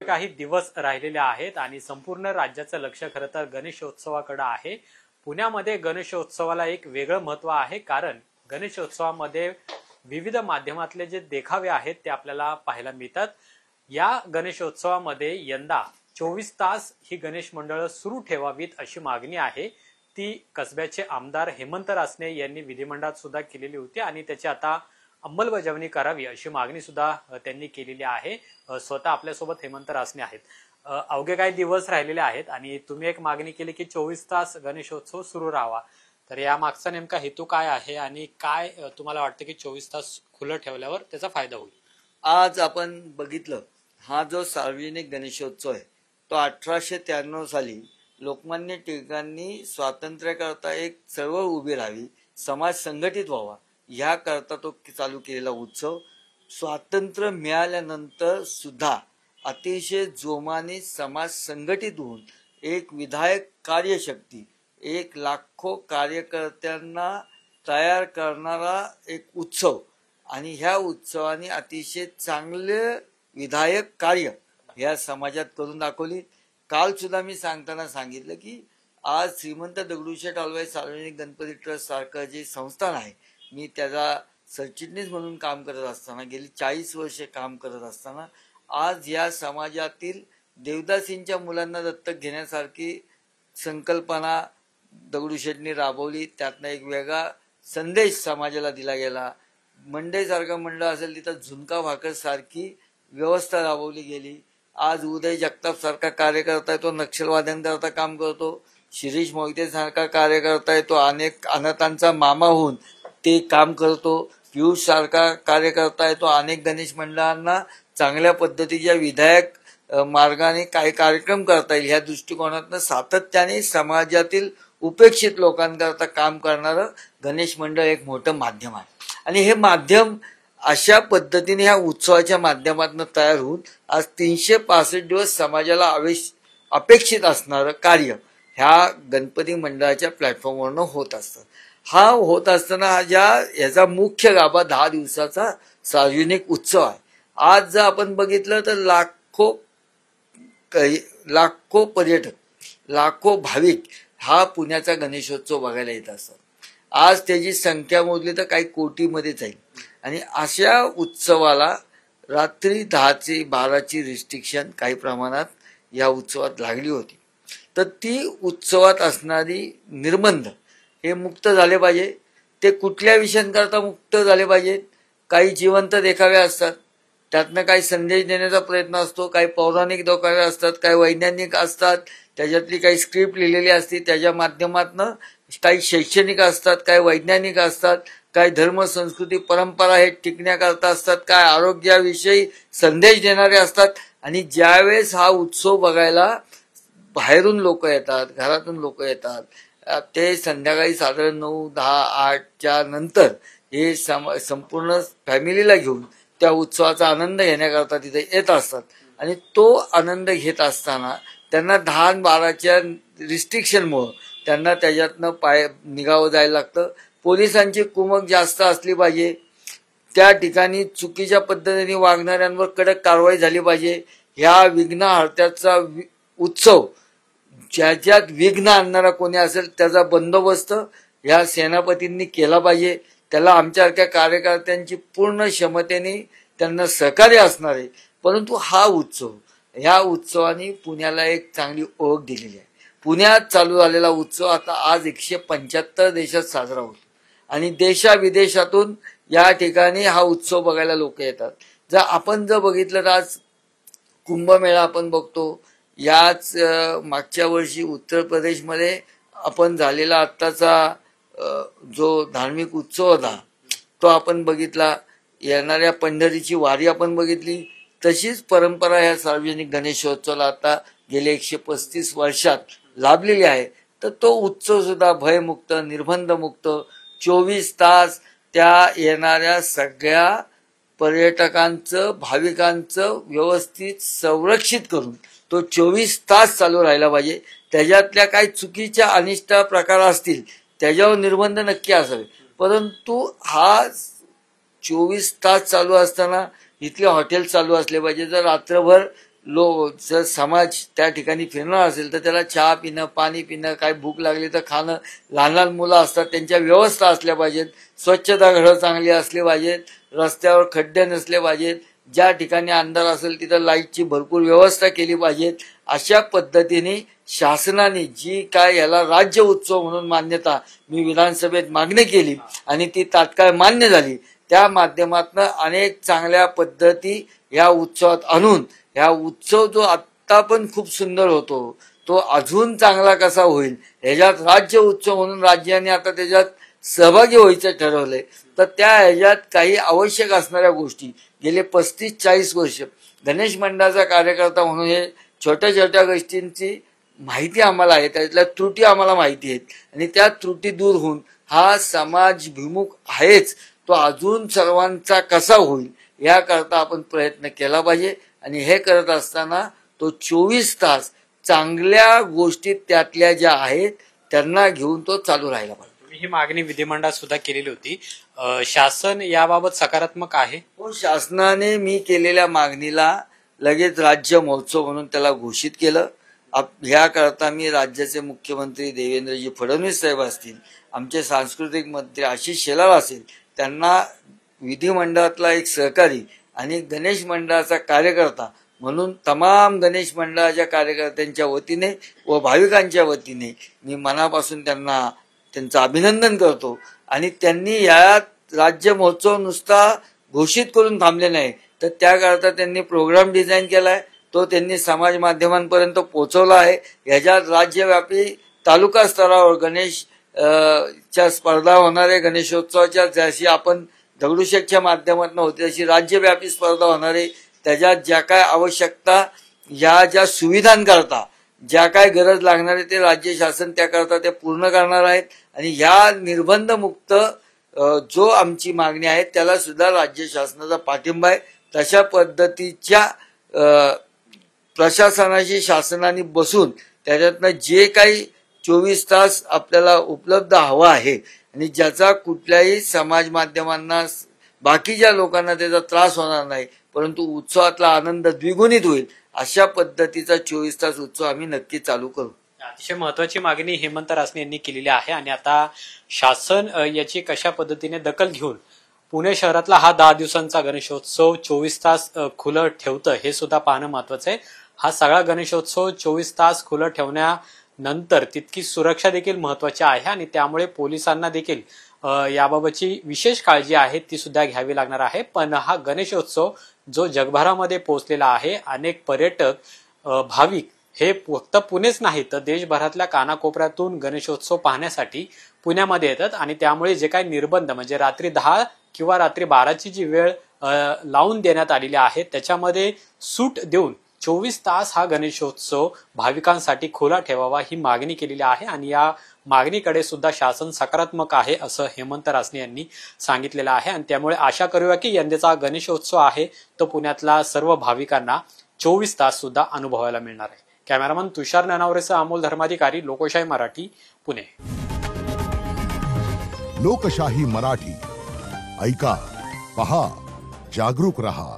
काही दिवस राहिलेले आहेत आणि संपूर्ण राज्याचं लक्ष खरं तर गणेशोत्सवाकडे आहे। पुण्यामध्ये गणेशोत्सवाला एक वेगळं महत्त्व आहे, कारण गणेशोत्सवामध्ये विविध माध्यमातले जे देखावे आहेत ते आपल्याला पाहायला मिळतात। या गणेशोत्सवामध्ये यंदा 24 तास ही गणेश मंडळ सुरू ठेवावीत अशी मागणी आहे। ती कसब्याचे आमदार हेमंत रासने यांनी विधिमंडळात सुद्धा केलेली होती आणि त्याची आता अंमलबजावणी करावी अशी मागणी सुद्धा त्यांनी केलेली आहे। स्वतः आपल्यासोबत हेमंत रासने आहेत। अवघे काही दिवस राहिलेले आहेत आणि तुम्ही एक मागणी केली की 24 तास गणेशोत्सव सुरू राहावा, तर या मागचा नेमका हेतू काय आहे आणि काय तुम्हाला वाटतं की 24 तास खुलं ठेवल्यावर त्याचा फायदा होईल? आज आपण बघितलं, हा जो सार्वजनिक गणेशोत्सव आहे तो 1893 साली लोकमान्य टिळकांनी स्वातंत्र्याकरता एक चळवळ उभी राहावी, समाज संघटित व्हावा ह्या करता तो चालू केलेला उत्सव स्वातंत्र्य मिळाल्यानंतर सुद्धा अतिशय जोमाने समाज संघटित होऊन एक विधायक कार्यशक्ती, एक लाखो कार्यकर्त्यांना तयार करणारा एक उत्सव आणि ह्या उत्सवाने अतिशय चांगले विधायक कार्य ह्या समाजात करून दाखवली। काल सुद्धा मी सांगताना सांगितलं की आज श्रीमंत दगडूशेठ हलवाई सार्वजनिक गणपती ट्रस्ट सारखं जे संस्थान आहे, मी त्याचा सरचिटणीस म्हणून काम करत असताना गेली 40 वर्षे काम करत असताना आज या समाजातील देवदासींच्या मुलांना दत्तक घेण्यासारखी संकल्पना दगडूशेठनी राबवली। त्यातनं एक वेगळा संदेश समाजाला दिला गेला। मंडईसारखं मंडळ असेल तिथं झुणका भाकर सारखी व्यवस्था राबवली गेली। आज उदय जगताप सारखा कार्यकर्ता आहे तो नक्षलवाद्यांकरता काम करतो। शिरीष मोहिते सारखा कार्यकर्ता आहे तो अनेक अनाथांचा मामा होऊन ते काम करतो। पियुष सारखा कार्यकर्ता आहे तो अनेक गणेश मंडळांना चांगल्या पद्धतीच्या विधायक मार्गाने काही कार्यक्रम करता येईल ह्या दृष्टिकोनातून सातत्याने समाजातील उपेक्षित लोकांकरता काम करणारं गणेश मंडळ एक मोठं माध्यम आहे आणि हे माध्यम अशा पद्धतीने ह्या उत्सवाच्या माध्यमातून तयार होऊन आज 365 दिवस समाजाला अपेक्षित असणारं कार्य ह्या गणपती मंडळाच्या प्लॅटफॉर्मवरनं होत असतं। हा होत असताना याचा मुख्य गाभा 10 दिवसाचा सार्वजनिक उत्सव आहे। आज जर आपण बघितलं तर लाखो पर्यटक, लाखो भाविक हा पुण्याचा गणेशोत्सव बघायला येत असतात। आज त्याची संख्या मोजली तर काही कोटीमध्ये जाईल आणि अशा उत्सवाला रात्री 10 ते 12ची रिस्ट्रिक्शन काही प्रमाणात या उत्सवात लागली होती, तर ती उत्सवात असणारी निर्बंध हे मुक्त झाले पाहिजे। ते कुठल्या विषयांकरता मुक्त झाले पाहिजेत? काही जिवंत देखावे असतात, त्यातनं काही संदेश देण्याचा प्रयत्न असतो, काही पौराणिक देखावे असतात, काही वैज्ञानिक असतात, त्याच्यातली काही स्क्रिप्ट लिहिलेली असते, त्याच्या माध्यमातून काही शैक्षणिक असतात, काही वैज्ञानिक असतात, काही धर्म संस्कृती परंपरा हे टिकण्याकरता असतात, काय आरोग्याविषयी संदेश देणारे असतात। आणि ज्यावेळेस हा उत्सव बघायला बाहेरून लोक येतात, घरातून लोक येतात, ते संध्याकाळी साधारण 9, 10, 8च्या नंतर हे संपूर्ण फॅमिलीला घेऊन त्या उत्सवाचा आनंद घेण्याकरता तिथे येत असतात आणि तो आनंद घेत असताना त्यांना 10 आणि 12च्या रिस्ट्रिक्शनमुळे त्यांना त्याच्यातनं निघावं जायला लागतं। पोलिसांची कुमक जास्त असली पाहिजे, त्या ठिकाणी चुकीच्या पद्धतीने वागणाऱ्यांवर कडक कारवाई झाली पाहिजे। ह्या विघ्नहर्त्याचा उत्सव ज्याच्यात विघ्न आणणारा कोणी असेल त्याचा बंदोबस्त ह्या सेनापतींनी केला पाहिजे। त्याला आमच्यासारख्या कार्यकर्त्यांची पूर्ण क्षमतेने त्यांना सहकार्य असणार आहे। परंतु हा उत्सव, ह्या उत्सवाने पुण्याला एक चांगली ओळख दिलेली आहे। पुण्यात चालू झालेला उत्सव आता आज 175 देशात साजरा होतो आणि देशाविदेशातून या ठिकाणी हा उत्सव बघायला लोक येतात। आपण जर बघितलं तर आज कुंभमेळा आपण बघतो। याच मागच्या वर्षी उत्तर प्रदेशमध्ये आपण झालेला आत्ताचा जो धार्मिक उत्सव होता तो आपण बघितला। येणाऱ्या पंढरीची वारी आपण बघितली। तशीच परंपरा ह्या सार्वजनिक गणेशोत्सवाला आता गेल्या 135 वर्षात लाभलेली आहे। तर तो उत्सव सुद्धा भयमुक्त, निर्बंधमुक्त 24 तास त्या येणाऱ्या सगळ्या पर्यटकांचं, भाविकांचं व्यवस्थित संरक्षित करून तो 24 तास चालू राहिला पाहिजे। त्याच्यातल्या काही चुकीच्या अनिष्ट प्रकार असतील त्याच्यावर निर्बंध नक्की असावे, परंतु हा 24 तास चालू असताना इथले हॉटेल चालू असले पाहिजे। जर रात्रभर जर समाज त्या ठिकाणी फिरणार असेल तर त्याला चहा पिणं, पाणी पिणं, काय भूक लागली तर खाणं, लहान लहान मुलं असतात त्यांच्या व्यवस्था असल्या पाहिजेत, स्वच्छता घरं चांगली असली पाहिजेत, रस्त्यावर खड्डे नसले पाहिजेत, ज्या ठिकाणी अंधार असेल तिथं लाईटची भरपूर व्यवस्था केली पाहिजेत. अशा पद्धतीने शासनाने जी काय याला राज्य उत्सव म्हणून मान्यता मी विधानसभेत मागणी केली आणि ती तात्काळ मान्य झाली. त्या माध्यमातून अनेक चांगल्या पद्धती या उत्सवात आणून हा उत्सव जो आत्ता पण खूप सुंदर होतो तो अजून चांगला कसा होईल ह्याच्यात राज्य उत्सव म्हणून राज्याने आता त्याच्यात सहभागी व्हायचं ठरवलंय. तर त्या ह्याच्यात काही आवश्यक असणाऱ्या गोष्टी गेले 35-40 वर्ष गणेश मंडळाचा कार्यकर्ता म्हणून हे छोट्या छोट्या गोष्टींची माहिती आम्हाला आहे, त्यातल्या त्रुटी आम्हाला माहिती आहेत आणि त्या त्रुटी दूर होऊन हा समाजभिमुख आहेच तो अजून सर्वांचा कसा होईल याकरता आपण प्रयत्न केला पाहिजे. आणि हे करत असताना तो 24 तास चांगल्या गोष्टी त्यातल्या ज्या आहेत त्यांना घेऊन तो चालू राहिला पाहिजे. तुम्ही ही मागणी विधिमंडळात सुद्धा केलेली होती. शासन याबाबत सकारात्मक आहे? हो, शासनाने मी केलेल्या मागणीला लगेच राज्य महोत्सव म्हणून त्याला घोषित केलं. ह्याकरता मी राज्याचे मुख्यमंत्री देवेंद्रजी फडणवीस साहेब असतील, आमचे सांस्कृतिक मंत्री आशिष शेलार असेल, त्यांना विधिमंडळातला एक सहकारी आणि गणेश मंडळाचा कार्यकर्ता म्हणून तमाम गणेश मंडळाच्या कार्यकर्त्यांच्या वतीने व भाविकांच्या वतीने मी मनापासून त्यांचं अभिनंदन करतो. आणि त्यांनी या राज्य महोत्सव नुसता घोषित करून थांबले नाही तर त्याकरता त्यांनी प्रोग्राम डिझाईन केलाय, तो त्यांनी समाज माध्यमांपर्यंत पोहोचवला आहे. ह्याच्यात राज्यव्यापी तालुका स्तरावर गणेश च्या स्पर्धा होणार आहे. गणेशोत्सवाच्या जशी आपण दगडूशेठच्या माध्यमातून होती तशी राज्यव्यापी स्पर्धा होणार आहे. त्याच्यात ज्या काय आवश्यकता या ज्या सुविधांकरता ज्या काय गरज लागणार आहे ते राज्य शासन त्याकरता ते पूर्ण करणार आहेत. आणि ह्या निर्बंधमुक्त जो आमची मागणी आहे त्याला सुद्धा राज्य शासनाचा पाठिंबा आहे. तशा पद्धतीच्या प्रशासनाशी शासनाने बसून त्याच्यातनं जे काही 24 तास आपल्याला उपलब्ध हवा आहे आणि ज्याचा कुठल्याही समाज माध्यमांना बाकीच्या लोकांना त्याचा त्रास होणार नाही परंतु उत्सवातला आनंद द्विगुणित होईल अशा पद्धतीचा 24 तास उत्सव आम्ही नक्की चालू करू. अतिशय महत्वाची मागणी हेमंत रासने यांनी केलेली आहे आणि आता शासन याची कशा पद्धतीने दखल घेऊन पुणे शहरातला हा 10 दिवसांचा गणेशोत्सव 24 तास खुलं ठेवतं हे सुद्धा पाहणं महत्वाचं आहे. हा सगळा गणेशोत्सव 24 तास खुलं ठेवण्यानंतर तितकी सुरक्षा देखील महत्वाची आहे आणि त्यामुळे पोलिसांना देखील याबाबतची विशेष काळजी आहे ती सुद्धा घ्यावी लागणार आहे. पण हा गणेशोत्सव जो जगभरामध्ये पोहोचलेला आहे, अनेक पर्यटक भाविक हे फक्त पुणेच नाही तर देशभरातल्या कानाकोपऱ्यातून गणेशोत्सव पाहण्यासाठी पुण्यामध्ये येतात आणि त्यामुळे जे काही निर्बंध म्हणजे रात्री 10 किंवा रात्री 12ची जी वेळ लावून देण्यात आलेली आहे त्याच्यामध्ये सूट देऊन 24 तास हा गणेशोत्सव भाविकांसाठी खुला ठेवावा ही मागणी केलेली आहे आणि या मागणीकडे सुद्धा शासन सकारात्मक आहे असं हेमंत रासने यांनी सांगितलेलं आहे. आणि त्यामुळे आशा करूया की यंदाचा गणेशोत्सव आहे तो पुण्यातल्या सर्व भाविकांना 24 तास सुद्धा अनुभवायला मिळणार आहे. कॅमेरामन तुषार ननावरेसह अमोल धर्माधिकारी, लोकशाही मराठी, पुणे. लोकशाही मराठी ऐका, पहा, जागरूक रहा.